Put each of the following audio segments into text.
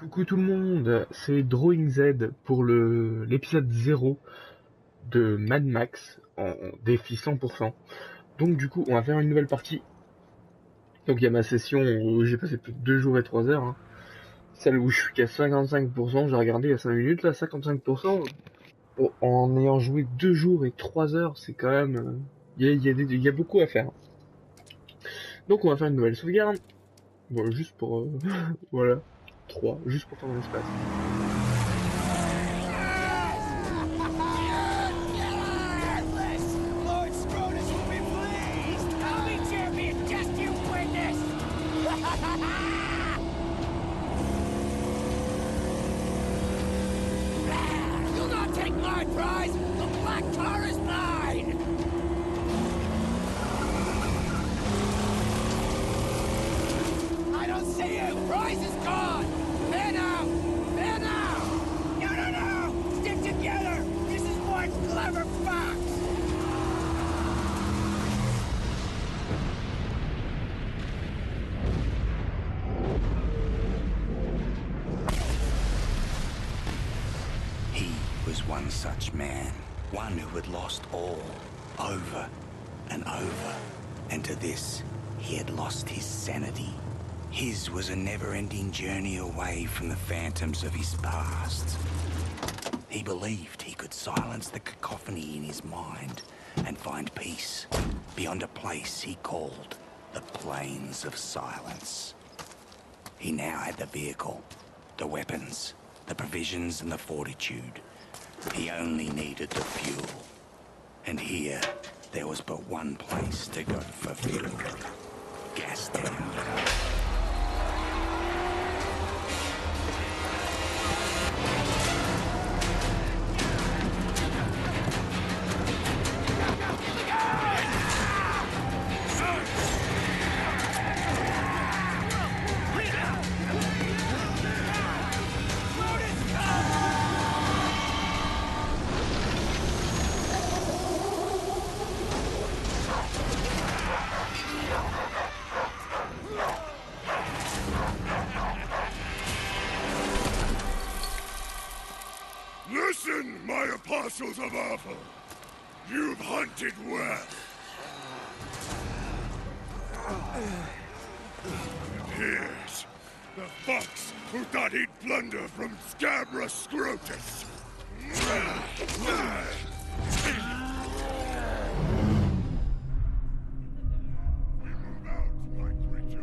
Coucou tout le monde, c'est Drawing Z pour l'épisode 0 de Mad Max en défi 100%. Donc du coup on va faire une nouvelle partie. Donc il y a ma session où j'ai passé plus de 2 jours et 3 heures. Celle où je suis qu'à 55%, j'ai regardé il y a 5 minutes là, 55%. En ayant joué 2 jours et 3 heures, c'est quand même... Il y a beaucoup à faire. Donc on va faire une nouvelle sauvegarde. Bon, juste pour... voilà. 3, juste pour temps l'espace. One such man, one who had lost all, over and over, and to this, he had lost his sanity. His was a never-ending journey away from the phantoms of his past. He believed he could silence the cacophony in his mind and find peace beyond a place he called the Plains of Silence. He now had the vehicle, the weapons, the provisions and the fortitude. He only needed the fuel. And here, there was but one place to go for fuel. Gastown. Listen, my apostles of Alpha! You've hunted well. Here's the fox who thought he'd plunder from Scabra Scrotus. We move out, my creatures.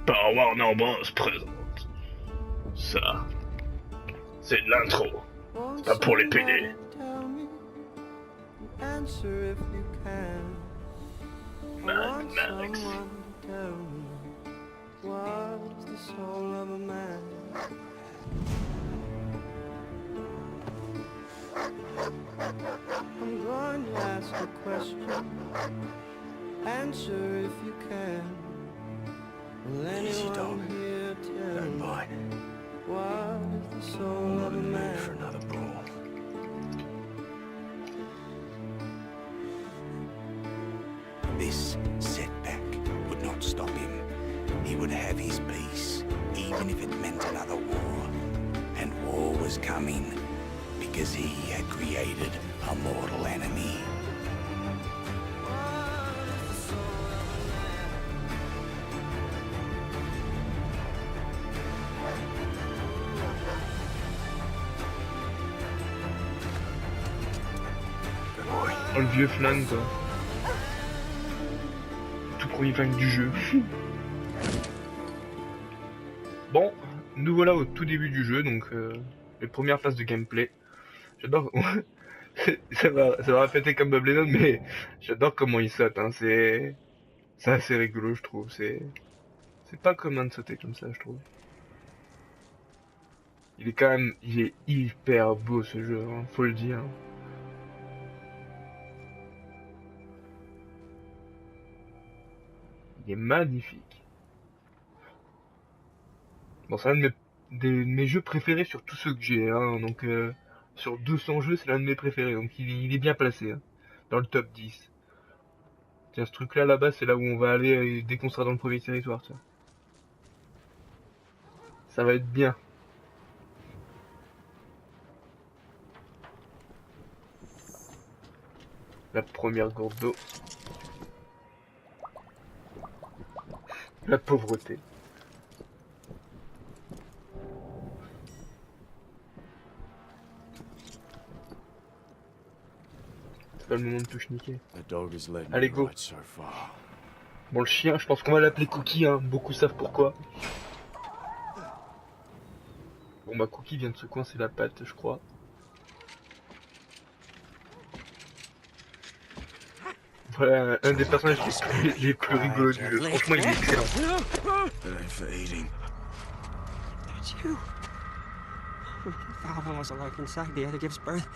Par Warner Bros présente. Ça, c'est de l'intro. C'est pas pour les PD. Mad Max. I'm going to ask a question. Answer if you can. Will anyone here tell me what is the soul of a man? For another brawl. This setback would not stop him. He would have his peace, even if it meant another war. And war was coming, because he had created a mortal enemy. What le vieux flingue quoi. Tout premier flingue du jeu. Bon, nous voilà au tout début du jeu, donc les premières phases de gameplay. J'adore. ça va répéter comme Bob Lennon, mais j'adore comment il saute. Hein. C'est assez rigolo, je trouve. C'est pas commun de sauter comme ça, je trouve. Il est hyper beau ce jeu, hein, faut le dire. Il est magnifique. Bon, c'est l'un de mes jeux préférés sur tous ceux que j'ai, hein, donc sur 200 jeux, c'est l'un de mes préférés, donc il est bien placé, hein, dans le top 10. Tiens, ce truc là-bas, c'est là où on va aller dès qu'on sera dans le premier territoire, tiens. Ça va être bien. La première gourde d'eau. La pauvreté. C'est pas le moment de tout chniquer. Allez, go. Bon, le chien, je pense qu'on va l'appeler Cookie, hein. Beaucoup savent pourquoi. Bon, bah, Cookie vient de se coincer la patte, je crois. Voilà, un des personnages les plus rigolos du jeu. Franchement, il est excellent. It's you. Valhalla was alive inside the other gives birth.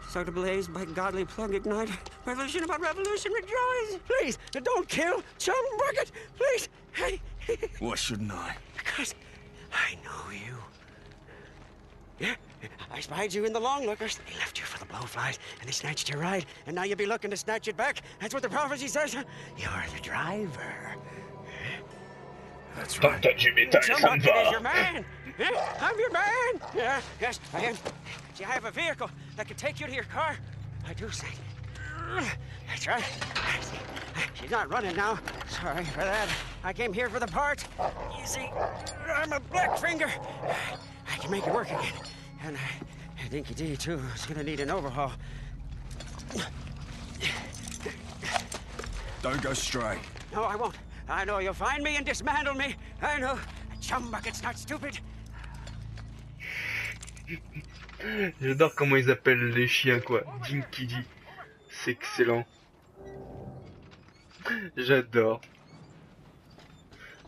So to blaze by godly plug ignite. Revolution about revolution, rejoice! Please, don't kill Chum Bucket! Please! Hey! Why shouldn't I? Because I know you. Yeah, I spied you in the long lookers. They left you for the blowflies, and they snatched your ride. And now you'll be looking to snatch it back. That's what the prophecy says. You're the driver. That's right. Partage mes tailles, Chum ça me Bucket is your va. man. Yeah, I'm your man. Yeah, yes, I am. See, I have a vehicle that can take you to your car. I do say. That's right. She's not running now. Sorry for that. I came here for the parts. You see, I'm a Blackfinger. I can make it work again. And Dinky D, too, is gonna need an overhaul. Don't go stray. No, I won't. I know you'll find me and dismantle me. I know. Chum Bucket's not stupid. J'adore comment ils appellent les chiens, quoi. Dinky D. C'est excellent. J'adore.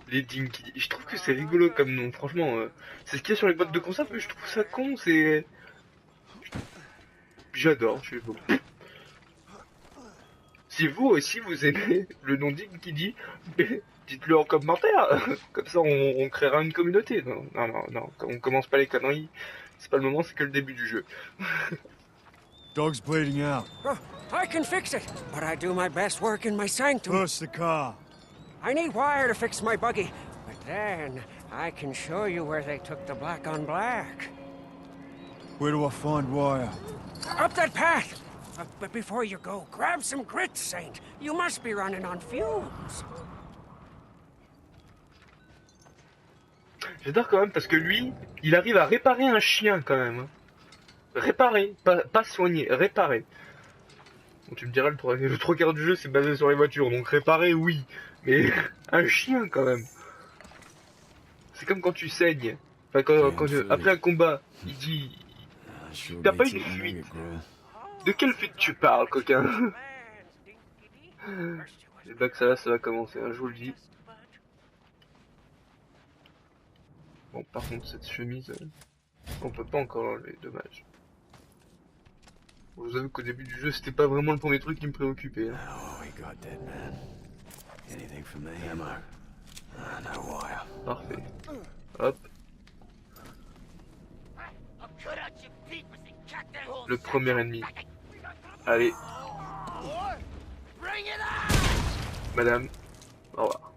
Les Dinky D. Je trouve que c'est rigolo comme nom, franchement. C'est ce qu'il y a sur les boîtes de conserve, mais je trouve ça con, c'est... J'adore, je suis beau. Si vous aussi vous aimez le nom Dinky D, dites-le en commentaire. Comme ça on créera une communauté. Non, on commence pas les conneries. C'est pas le moment, c'est que le début du jeu. Dog's bleeding out. Oh, I can fix it, but I do my best work in my sanctum. Push the car. I need wire to fix my buggy, but then I can show you where they took the black on black. Where do I find wire? Up that path! But before you go, grab some grit, Saint. You must be running on fumes. J'adore quand même parce que lui, il arrive à réparer un chien quand même. Réparer, pas soigner, réparer. Bon, tu me diras, le trois quarts du jeu c'est basé sur les voitures, donc réparer oui. Mais un chien quand même. C'est comme quand tu saignes. Enfin, après un combat, il dit... T'as pas une fuite. De quelle fuite tu parles, coquin? Et bah que ça va commencer, hein, je vous le dis. Bon, par contre, cette chemise, on peut pas encore l'enlever, dommage. Bon, je vous avoue qu'au début du jeu, c'était pas vraiment le premier truc qui me préoccupait. Hein. Parfait. Hop. Le premier ennemi. Allez. Madame. Au revoir.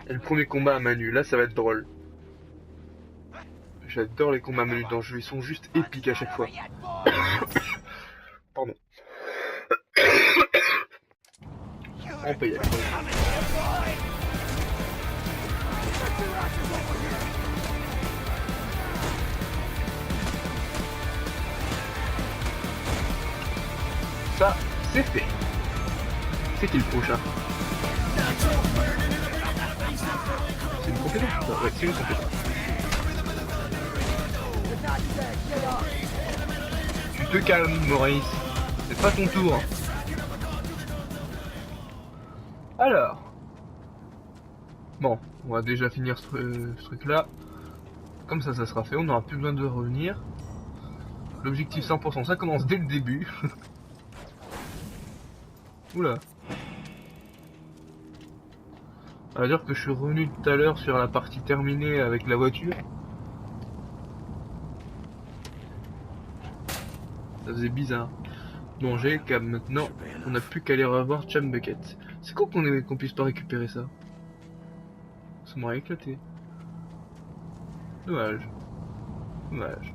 Et le premier combat à main nue, là ça va être drôle. J'adore les combats à main nue dans le jeu, ils sont juste épiques à chaque fois. Pardon. On peut y aller. ça, c'est fait. C'est qui le prochain? C'est une compétence ça? Ouais, c'est une compétence. Tu te calmes, Maurice. C'est pas ton tour. Alors. Bon, on va déjà finir ce truc-là. Comme ça sera fait. On n'aura plus besoin de revenir. L'objectif 100%, ça commence dès le début. Oula. On va dire que je suis revenu tout à l'heure sur la partie terminée avec la voiture. Ça faisait bizarre. Bon, j'ai le câble maintenant. On n'a plus qu'à aller revoir Chum Bucket. C'est con qu'on puisse pas récupérer ça. Ça m'aurait éclaté. Dommage. Dommage.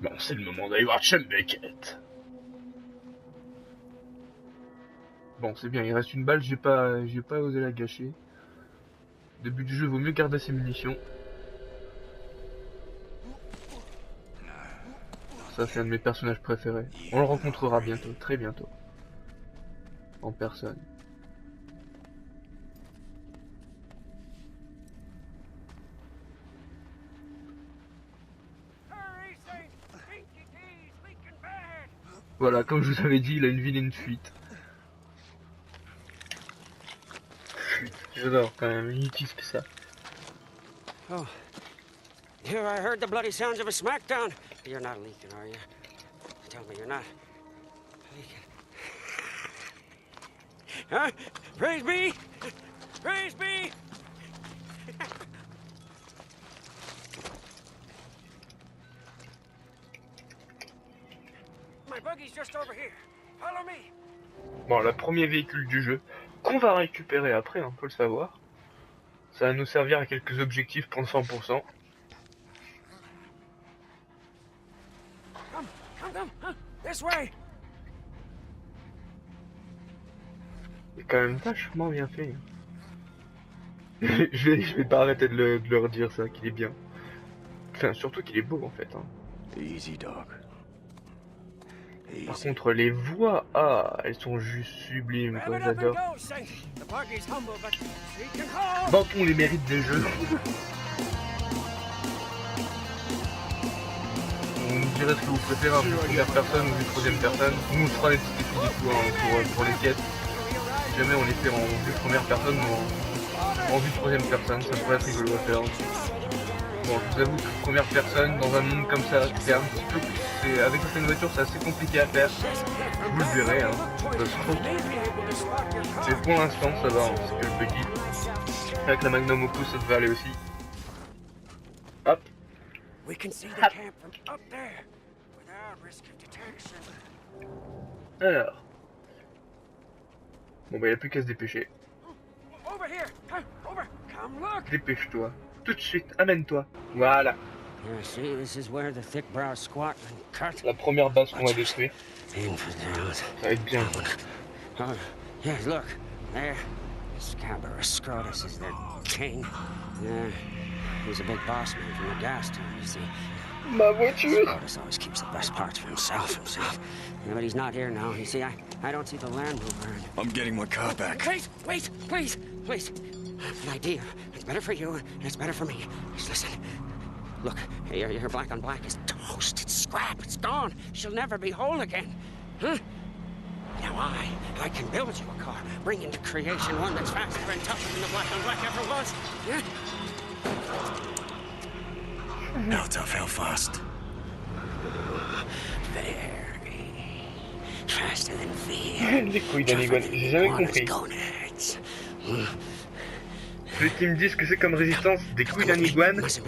Bon, c'est le moment d'aller voir Chum Bucket. Bon, c'est bien, il reste une balle, j'ai pas osé la gâcher. Début du jeu, vaut mieux garder ses munitions. Ça, c'est un de mes personnages préférés. On le rencontrera bientôt, très bientôt. En personne. Voilà, comme je vous avais dit, il a une vilaine fuite. J'adore quand même, il utilise que ça. Oh. Here I heard the bloody sounds of a smackdown. You're not leaking, are you? Tell me you're not leaking. Huh? Praise be! Praise be! My buggy's just over here. Follow me. Bon, le premier véhicule du jeu, qu'on va récupérer après, on peut le savoir. Ça va nous servir à quelques objectifs pour le 100%. Come, this way. C'est quand même vachement bien fait. je vais pas arrêter de leur dire ça, qu'il est bien. Enfin, surtout qu'il est beau en fait. Hein. Easy, dog. Par contre, les voix, elles sont juste sublimes, quoi, j'adore. Bâton les mérites des jeux. On nous dirait ce que vous préférez, en première personne ou une troisième personne. Nous, on fera les petits défis du coup pour les quêtes. Si jamais on les fait en vue de première personne ou en vue de troisième personne, ça pourrait être rigolo à faire. Bon, je vous avoue que première personne, dans un monde comme ça, c'est un petit peu... Avec certaines voitures, c'est assez compliqué à faire. Vous le verrez, hein. Mais pour l'instant, ça va, hein, c'est que le buggy. Avec la Magnum au pouce, ça devrait aller aussi. Hop. Alors. Bon, bah, il n'y a plus qu'à se dépêcher. Dépêche-toi. Tout de suite, amène-toi. Voilà. La première base qu'on va détruire. Ça va être bien. Yes, look, there. Scarborough Scrotus is their king. He's a big boss man from the gas town, you see. Ma voiture. Scrotus always keeps the best parts for himself. Yeah, but he's not here now. You see, I don't see the Land Rover. I'm getting my car back. Wait, please. An idea. It's better for you, and it's better for me. Just listen. Look, your black on black is toast. It's scrap. It's gone. She'll never be whole again. Huh? Now I can build you a car, bring into creation one that's faster and tougher than the black on black ever was. Yeah? How tough, how fast? Very. Faster than fear. Les couilles d'Anigon, j'ai jamais compris. Ceux qui me disent que c'est comme résistance des couilles d'un iguane, je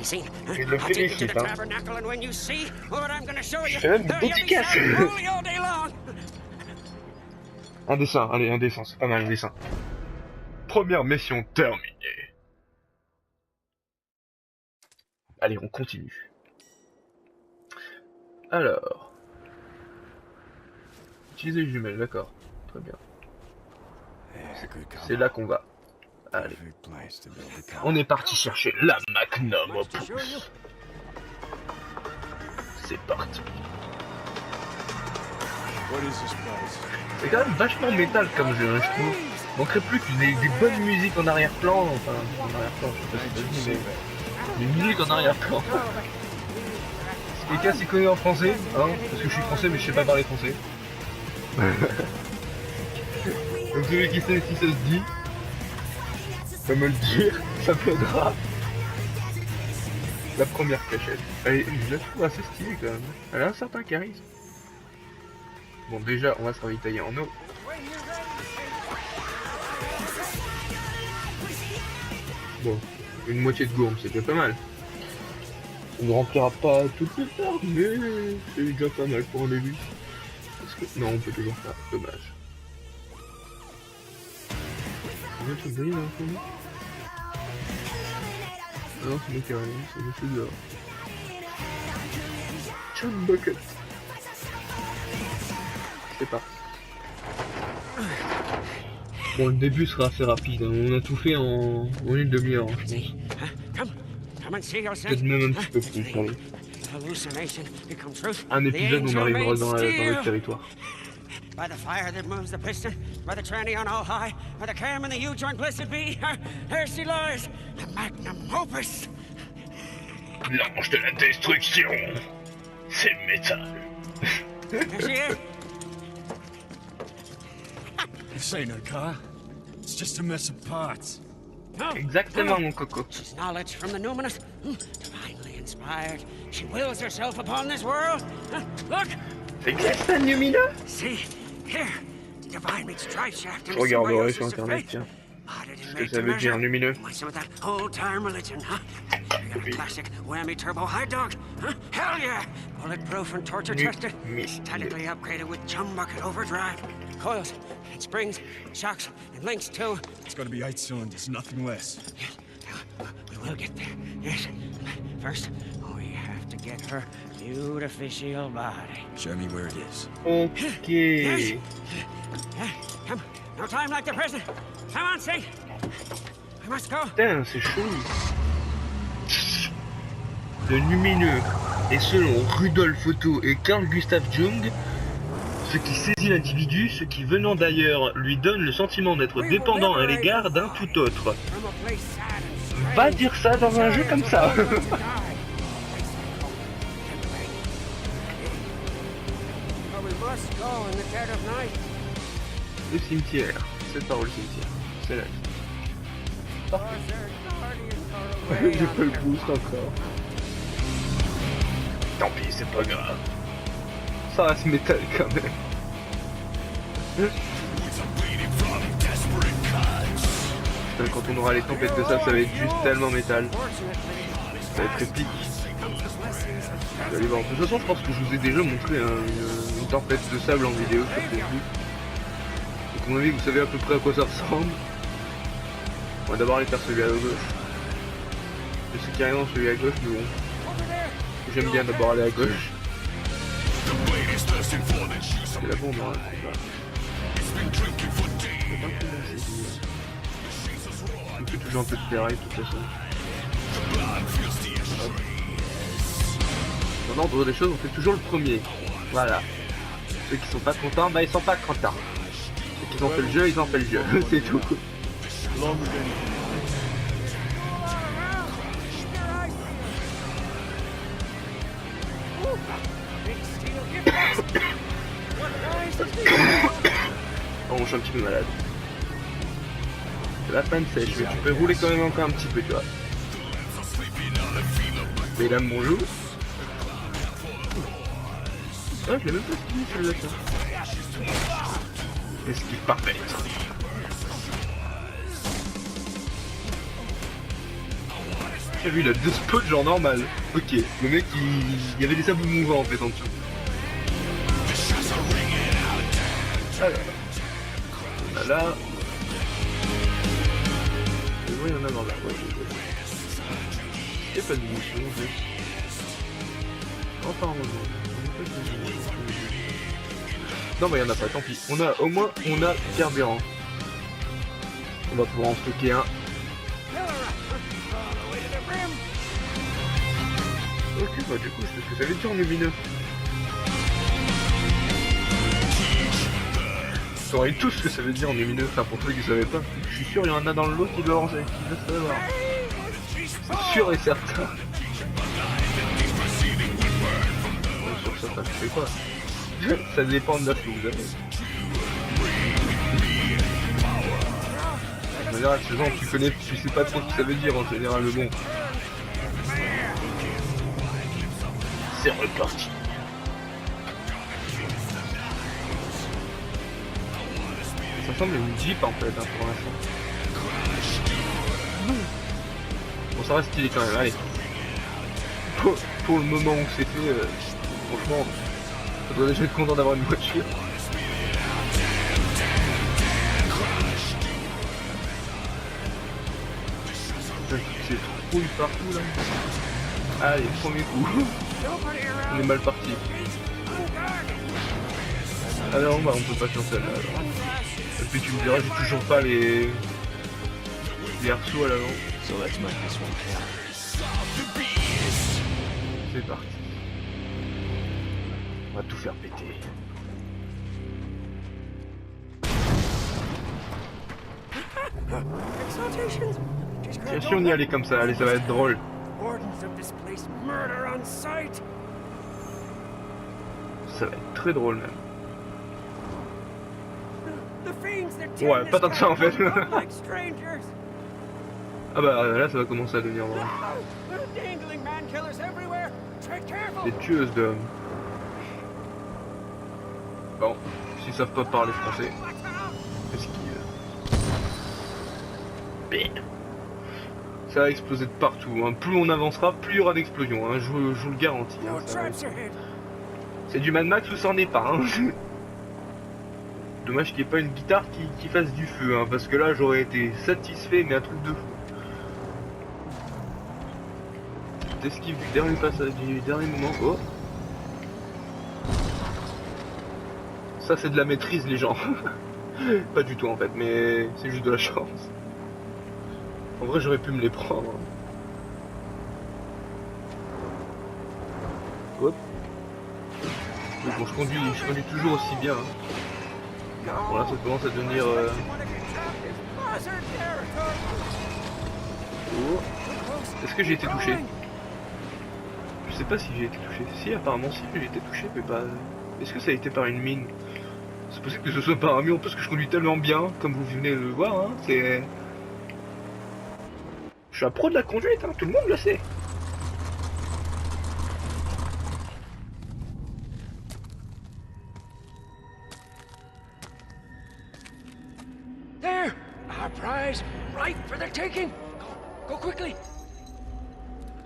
le félicite. Hein. Je fais même une dédicace. Un dessin, allez, un dessin, c'est pas mal, un dessin. Première mission terminée. Allez, on continue. Alors. Utiliser les jumelles, d'accord. Très bien. C'est là qu'on va. Allez. On est parti chercher la Magnum au pouce. C'est parti. C'est quand même vachement métal comme jeu, hein, je trouve. Manquerait plus que des bonnes musiques en arrière-plan, enfin en arrière-plan, je sais pas si t'as dit, mais des musiques en arrière-plan. Quelqu'un s'y connaît en français, hein, parce que je suis français mais je sais pas parler français. Donc celui qui sait si ça se dit, ça me le dire, ça m'aidera. La première cachette. Je la trouve assez stylée quand même. Elle a un certain charisme. Bon déjà on va se ravitailler en eau. Bon, une moitié de gourme, c'est déjà pas mal. On ne remplira pas toutes les fermes, mais c'est déjà pas mal pour un début. Parce que... Non, on peut toujours faire, dommage. C'est bien tout gris là, en fond. Non, c'est moi qui ai rien, c'est monsieur dehors. Chum bucket. C'est parti. Bon, le début sera assez rapide, hein. On a tout fait en une demi-heure. Peut-être même un petit peu plus, allez. Un épisode où on arrivera dans le territoire. By the fire that moves the piston, by the tranny on all high, by the cam and the U-joint blessed be, there she lies, the magnum opus. L'ange de la destruction. C'est métal. There she is. This ain't her car. It's just a mess of parts. No, Exactement, mon coco. she's knowledge from the numinous, divinely inspired. She wills herself upon this world. Look, C'est exact ça, lumineux. see, here, the divine meets drive shaft. Je regarderai sur internet, tiens. Ce que ça veut dire, lumineux. Some of that old-time religion, huh? We got a classic whammy turbo high dog, huh? Hell yeah! Bulletproof and torture tested. Statically upgraded with chum bucket overdrive. Coils and springs, shocks and links too. It's gonna be 8 cylinders, nothing less. We will get there, yes. First, we have to get her beautificial body. Show me where it is. Ok. Yes. Come, no time like the present. Come on, Saint. We must go. Putain, c'est chaud. Le lumineux est selon Rudolf Otto et Carl Gustav Jung, ce qui saisit l'individu, ce qui venant d'ailleurs lui donne le sentiment d'être dépendant à l'égard d'un tout autre. From a place sad and strange. Va dire ça dans un jeu comme ça. But we must go in the dead of night. Le cimetière, cette parole cimetière, c'est là. Cause their guardians are away J'ai pas le out there. boost encore. Tant pis, c'est pas grave. Ça reste métal quand même. Putain, quand on aura les tempêtes de sable, ça va être juste tellement métal. Ça va être épique. Vous allez voir. De toute façon, je pense que je vous ai déjà montré une tempête de sable en vidéo sur Facebook. Donc, à mon avis, vous savez à peu près à quoi ça ressemble. On va d'abord aller faire celui à gauche. Je sais qu'il y a rien dans celui à gauche, mais bon. J'aime bien d'abord aller à gauche. C'est la bombe, hein, on fait toujours un peu de terrain de toute façon. Dans l'ordre des choses, on fait toujours le premier. Voilà. Ceux qui sont pas contents, bah ils sont pas contents. Ceux qui ont fait le jeu, ils ont fait le jeu. C'est tout. Oh, je suis un petit peu malade. C'est la panne sèche, mais tu peux rouler quand même encore un petit peu, tu vois. Mesdames, bonjour. Ah, je l'ai même pas fini celui-là, ça. Esquive parfaite. J'ai vu, il a 2 spots genre normal. Ok, le mec il y avait des sables mouvants en fait en dessous. Alors, on a là. Je vois, il y en a dans là. Ouais, il n'y a pas de munitions en fait. Enfin, non, mais il n'y en a pas, tant pis. On a, au moins, on a carburant. On va pouvoir en stocker un. Ok, bah du coup, c'est ce que ça veut dire en lumineux. saurez tous ce que ça veut dire en lumineux, enfin pour ceux qui savaient pas. Je suis sûr il y en a dans le lot qui doit savoir. C'est sûr et certain. Sur ça, je sais pas. Ça dépend de l'œuf que vous avez. En général, ce genre, tu sais pas trop ce que ça veut dire en général, le bon. C'est reparti. Ça ressemble à une Jeep en fait, hein, pour l'instant. Bon, ça reste stylé quand même, allez. Pour le moment où c'est fait, franchement, ça doit déjà être content d'avoir une voiture. C'est trouille partout là. Allez, premier coup. On est mal parti. Ah non, bah on peut pas sur celle-là alors. Et puis tu me diras, j'ai toujours pas les arceaux à l'avant. C'est parti. On va tout faire péter. Tiens, si on y allait comme ça, allez, ça va être drôle. Ça va être très drôle même. Ouais, pas tant que ça en fait. Ah bah là ça va commencer à devenir drôle. Des tueuses d'hommes. Bon, s'ils savent pas parler français, esquive. Bam. Ça va exploser de partout, hein. Plus on avancera, plus il y aura d'explosions, hein. Je vous le garantis. Hein. C'est du Mad Max ou ça en est pas. Hein. Dommage qu'il n'y ait pas une guitare qui fasse du feu, hein, parce que là j'aurais été satisfait, mais un truc de fou. Esquive du dernier passage, du dernier moment. Oh. Ça c'est de la maîtrise les gens. Pas du tout en fait, mais c'est juste de la chance. En vrai j'aurais pu me les prendre. Hop. Mais bon, je conduis toujours aussi bien. Hein. Bon là ça commence à devenir... Oh. Est-ce que j'ai été touché? Je sais pas si j'ai été touché. Si, apparemment si, j'ai été touché, mais pas... Est-ce que ça a été par une mine? C'est possible que ce soit par un mur, parce que je conduis tellement bien, comme vous venez de le voir, hein, c'est... Je suis un pro de la conduite, hein, tout le monde le sait. There! Our prize! Right for the taking! Go quickly!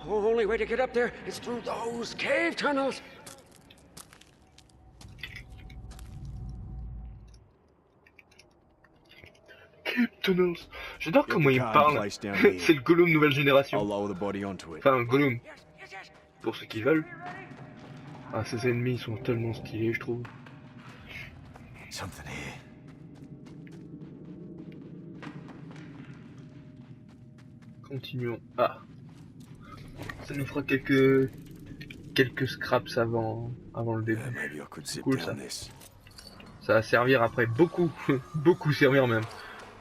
The only way to get up there is through those cave tunnels! Cave tunnels. J'adore comment il parle. C'est le Gollum nouvelle génération. Enfin, Gollum. Pour ceux qui veulent. Ah, ces ennemis sont tellement stylés, je trouve. Continuons. Ah. Ça nous fera quelques scraps avant le début. C'est cool ça. Ça va servir après beaucoup, beaucoup servir même.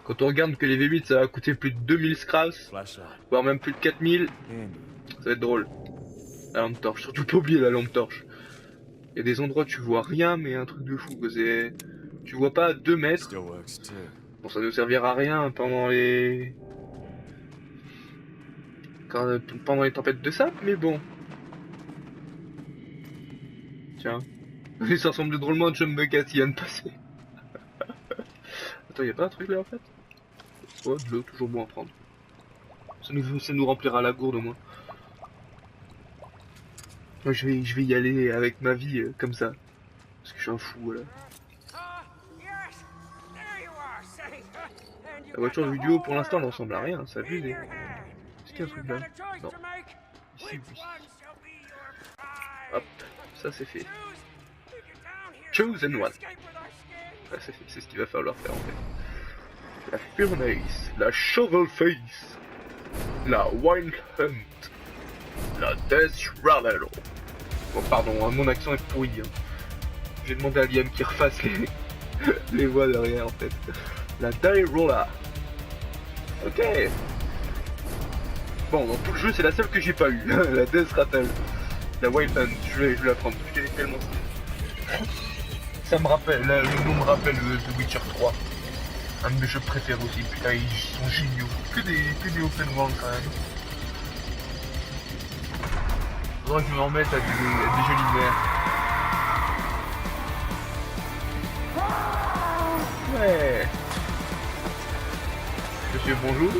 Quand on regarde que les V8 ça va coûter plus de 2000 scraps, voire même plus de 4000, ça va être drôle. La lampe torche, surtout pas oublier la lampe torche. Il y a des endroits où tu vois rien mais un truc de fou. Tu vois pas à 2 mètres. Bon ça ne servira à rien pendant les... pendant les tempêtes de sable, mais bon. Tiens. Ça ressemble drôlement à John Bucket qui vient de passer. Attends, y'a pas un truc là en fait? Oh, de l'eau, toujours bon à prendre. Ça nous remplira la gourde au moins. Moi je vais y aller avec ma vie comme ça. Parce que je suis un fou, voilà. La voiture vidéo pour l'instant ne ressemble à rien, ça abuse. Est-ce qu'il y a un truc là? Non. Ici, oui. Hop, ça c'est fait. Chosen one. Ah, c'est fait, c'est ce qu'il va falloir faire en fait. La Furnace, la Shovel Face, la Wild Hunt, la Death Rattle. Bon pardon, hein, mon accent est pourri. Hein. J'ai demandé à Liam qu'il refasse les voix derrière en fait. La Die Roller. Ok. Bon, dans tout le jeu, c'est la seule que j'ai pas eu. La Death Rattle. La Wild Hunt, je vais la prendre parce qu'elle est tellement stylée. Ça me rappelle, le nom me rappelle The Witcher 3. Un de mes jeux préférés aussi, putain, ils sont géniaux. Que des open world quand même. Faudrait que je me remette à des jeux linéaires. Ouais. Monsieur, bonjour.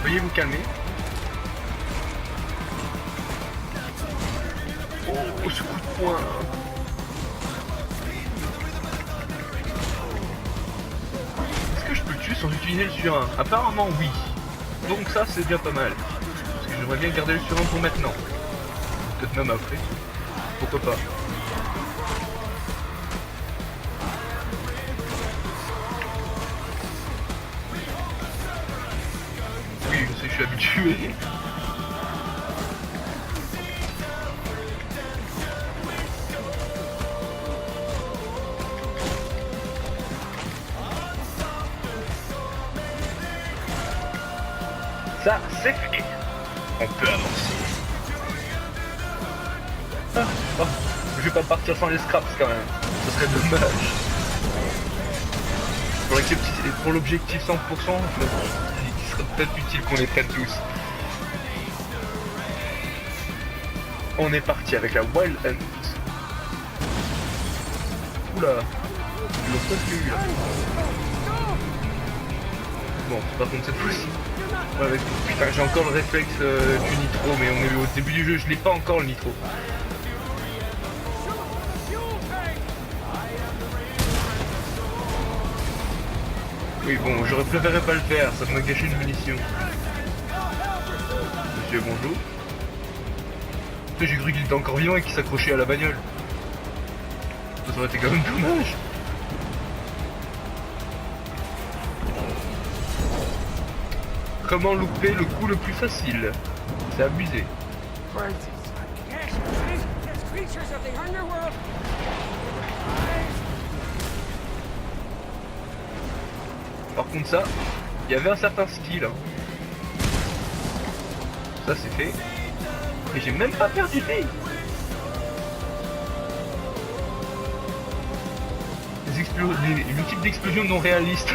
Veuillez vous calmer. Oh, ce coup de poing. Est-ce que je peux le tuer sans utiliser le surin? Apparemment oui. Donc ça c'est déjà pas mal. Parce que j'aimerais bien garder le surin pour maintenant. Peut-être même après. Pourquoi pas. Oui, je sais que je suis habitué. Ça, c'est fait. On peut avancer. Je vais pas partir sans les scraps quand même. Ce serait dommage. Pour l'objectif 100%, il serait peut-être utile qu'on les prenne tous. On est parti avec la Wild Hunt. Oula. Le seul que eu là. Bon, par contre cette fois-ci. Ouais, putain, j'ai encore le réflexe du nitro, mais on est au début du jeu, je l'ai pas encore le nitro. Oui, bon, j'aurais préféré pas le faire, ça m'a gâché une munition. Monsieur, bonjour. J'ai cru qu'il était encore vivant et qu'il s'accrochait à la bagnole. Ça aurait été quand même dommage. Comment louper le coup le plus facile? C'est abusé. Par contre ça, il y avait un certain style. Hein. Ça c'est fait. Mais j'ai même pas perdu de vie. Le type d'explosion non réaliste.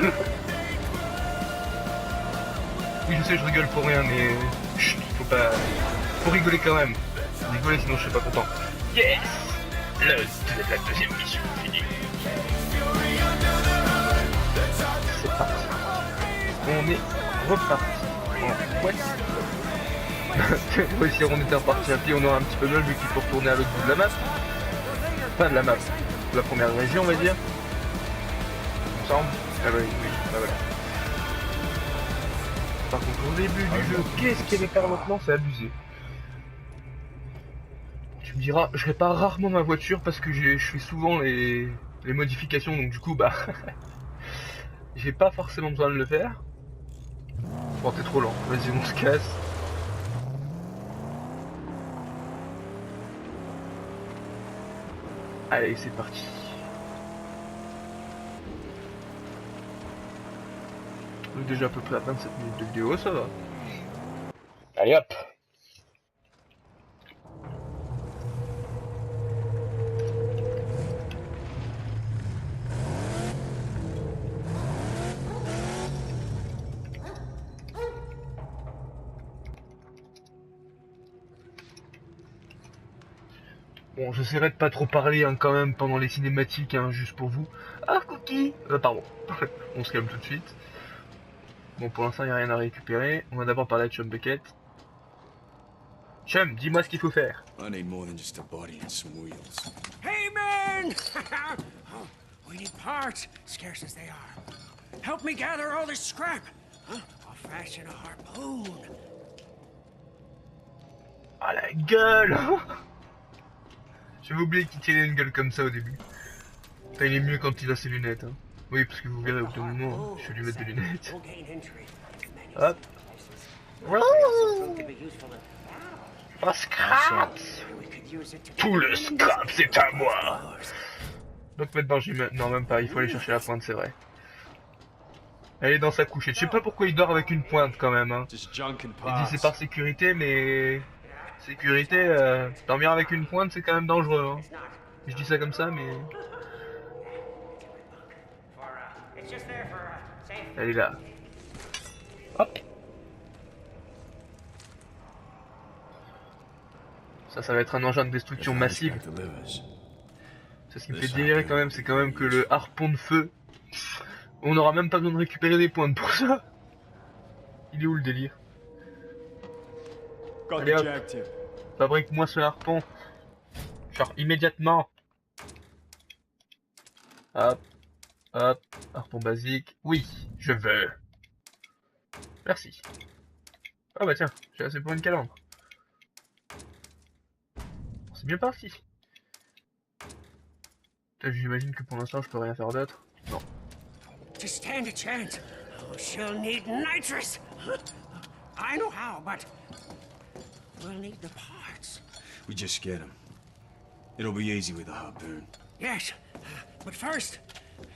Oui, je sais, je rigole pour rien, mais chut, faut pas... Faut rigoler quand même. Rigoler, sinon je serais pas content. Yes! La deuxième mission finie. C'est parti. On est reparti. En ouest. Oui, si on était reparti à pied, on aurait un petit peu mal vu qu'il faut retourner à l'autre bout de la map. Enfin, de la map. De la première région, on va dire. Il me semble. Ah bah oui, bah voilà. Par contre, au début du jeu, qu'est-ce qu'il y avait faire maintenant? C'est abusé. Tu me diras, je répare rarement ma voiture parce que je fais souvent les modifications, donc du coup, bah... j'ai pas forcément besoin de le faire. Bon, t'es trop lent. Vas-y, on se casse. Allez, c'est parti. On est déjà à peu près à 27 minutes de vidéo, ça va. Allez hop. Bon, j'essaierai de pas trop parler hein, quand même pendant les cinématiques, hein, juste pour vous. Ah, Cookie pardon. On se calme tout de suite. Bon, pour l'instant, il n'y a rien à récupérer. On va d'abord parler à Chum Bucket. Chum, dis-moi ce qu'il faut faire. I need more than just a body and some wheels. Hey, man! Oh, we need parts, scarce as they are. Help me gather all this scrap. Huh? I'll fashion a harpoon. Ah, la gueule. J'avais oublié qu'il tirait une gueule comme ça au début. Enfin, il est mieux quand il a ses lunettes. Hein. Oui, parce que vous verrez au bout d'un moment, je vais lui mettre des lunettes. Hop. Oh, scraps. Tout le scrap, c'est à moi. Donc maintenant, non, même pas, il faut aller chercher la pointe, c'est vrai. Elle est dans sa couchette. Je sais pas pourquoi il dort avec une pointe quand même. Hein. Just junk and Il dit c'est parts. par sécurité, mais... Sécurité, dormir avec une pointe, c'est quand même dangereux. Hein. Je dis ça comme ça, mais... Elle est là. Hop. Ça va être un engin de destruction massive. C'est ce qui me fait délirer quand même, c'est quand même que le harpon de feu, on n'aura même pas besoin de récupérer des points pour ça. Il est où le délire? Got Allez, the hop. jag tip. Fabrique-moi ce harpon. Genre immédiatement. Hop, hop, harpon basique. Oui, je veux. Merci. Ah bah tiens, j'ai assez pour une calandre. C'est bien parti. J'imagine que pour l'instant je peux rien faire d'autre. Non. To stand a chance, she'll need nitrous. I know how, but we'll need the parts. We just get him. It'll be easy with a harpoon. Yes, but first,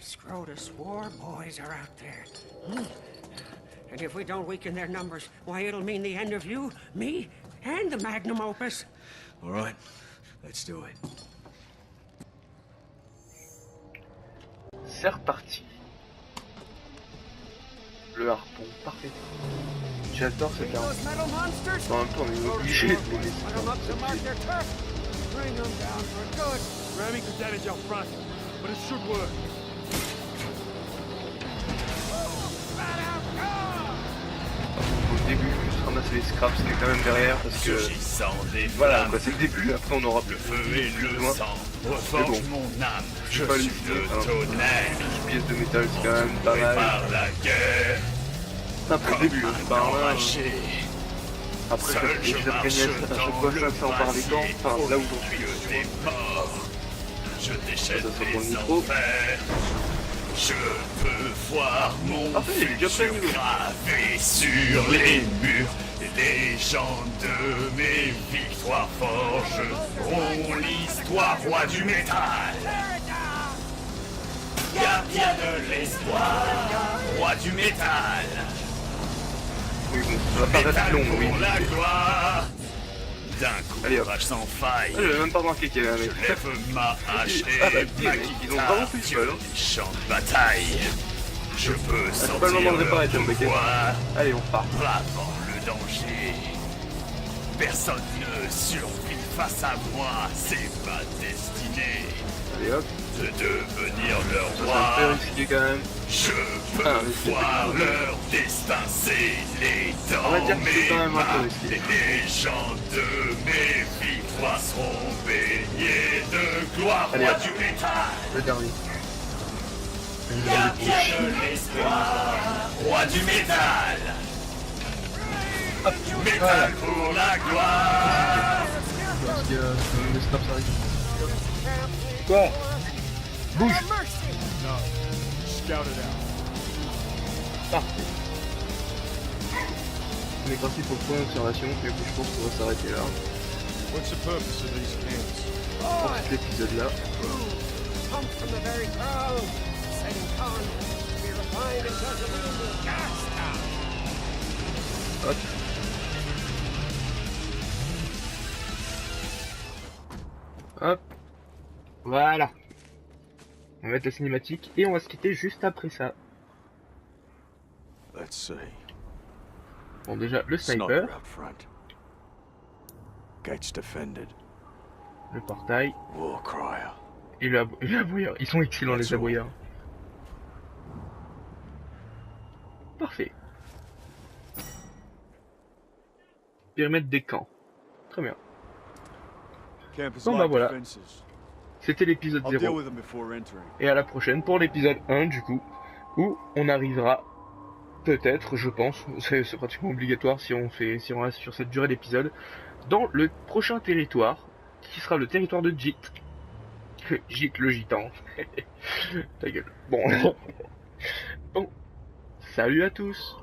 Scrotus war boys are out there. And if we don't weaken their numbers, why, it'll mean the end of you, me, and the magnum opus. All right, let's do it. C'est reparti. Le harpon, parfait. J'adore cette arme. Those metal monsters? En même temps, on est obligé de les Put 'em laisser. up to mark their turf. Bring 'em down for good. Ramming could damage our front, but it should work. Au début, juste ramasser les scraps qui est quand même derrière parce que. Voilà, quoi, c'est le début, après on aura plus de besoin. Mais bon, je vais pas le une pièce de métal, c'est quand même pas mal. C'est un peu le début, c'est pas un. Après, j'ai déjà gagné à chaque fois 500 par les temps, enfin là où j'en suis. Ça sera pour le micro. Je peux voir mon Après, il est déjà prêt, niveau. gravé sur les murs. Les légendes de mes victoires forgeront l'histoire, roi du métal. Gardien de l'espoir, roi du métal. Oui, bon, ça va pas rester long, oui. Pour la gloire d'un Allez, hop. courage sans faille. Ah, j'avais même pas remarqué qu'il y avait un Je mec. lève ma hache Ah bah, et dis, ma mec, ils ont guitare vraiment fait du sur bol, hein. les champs de bataille. Je peux c'est sentir pas le moment de leur réparer, John Beckett. pouvoir, Allez, on part. bravant le danger. Personne ne survit face à moi, c'est ma destinée Allez, hop. de devenir leur Ça, c'est un peu roi. risqué quand même. Je peux Ah, mais c'est voir pas leur destin sceller On va dans dire que c'est mes quand même un peu mains. risqué. Les légendes de mes victoires seront baignées de gloire, Allez, roi hop. du métal. Le dernier. Gardien de l'espoir, roi du métal. Hop, Métal voilà. pour la gloire. Parce que le scraps arrive. Quoi? Bouge! Scout it out. Parfait. On est parti pour le point d'observation, et puis je pense qu'on va s'arrêter là. What's the purpose of these camps? Pour cet épisode-là. Pumped from the very ground. Setting con to be refined into aluminum gas. Hop. Hop. Voilà. On va mettre la cinématique et on va se quitter juste après ça. Let's see. Bon, déjà, le Sniper sniper, out front. Gates defended. le portail War crier. et le aboyeur. Ils sont excellents, les aboyeurs. Parfait. Périmètre des camps. Très bien. Campers Bon, bah like voilà. defenses. C'était l'épisode I'll deal 0. with them before entering. Et à la prochaine pour l'épisode 1 du coup, où on arrivera peut-être, je pense, c'est pratiquement obligatoire si on reste sur cette durée d'épisode, dans le prochain territoire, qui sera le territoire de Jit. Jit le gitan. Ta gueule. Bon. Bon. Salut à tous.